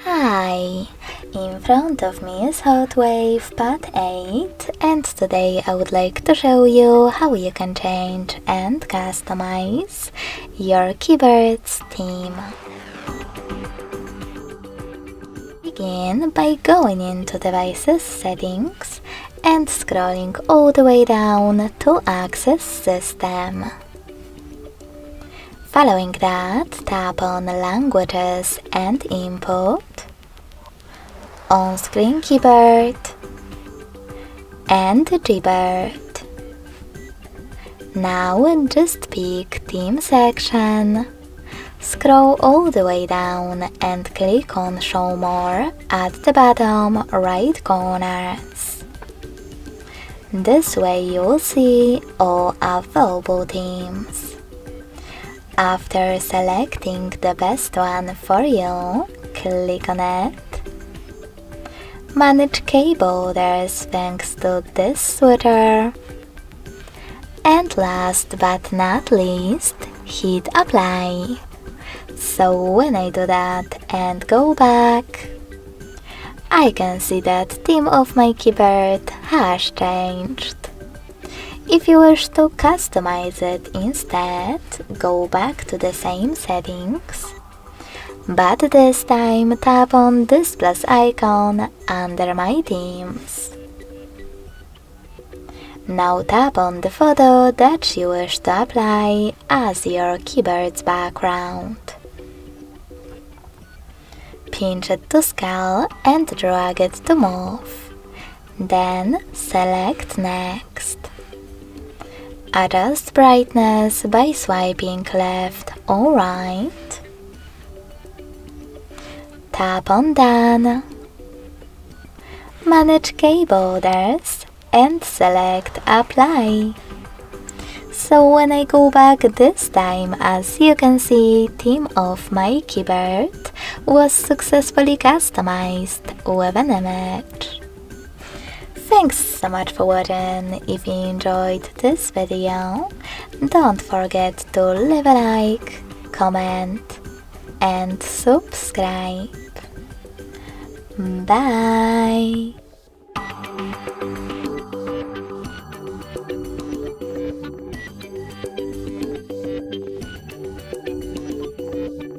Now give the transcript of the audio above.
Hi! In front of me is HOTWAV Pad 8 and today I would like to show you how you can change and customize your keyboard's theme. Begin by going into Devices Settings and scrolling all the way down to Access System. Following that, tap on Languages and Input, On-Screen Keyboard, and Gboard. Now just pick Theme section, scroll all the way down and click on Show More at the bottom right corners. This way you'll see all available themes. After selecting the best one for you, click on it. Manage keyboarders thanks to this switcher. And last but not least, hit apply. So when I do that and go back, I can see that theme of my keyboard has changed. If you wish to customize it instead, go back to the same settings, but this time tap on this plus icon under My Themes. Now tap on the photo that you wish to apply as your keyboard's background. Pinch it to scale and drag it to move. Then select Next. Adjust brightness by swiping left or right. Tap on Done. Manage keyboarders and select Apply. So when I go back this time, as you can see, theme of my keyboard was successfully customized with an image. Thanks so much for watching. If you enjoyed this video, don't forget to leave a like, comment and subscribe. Bye!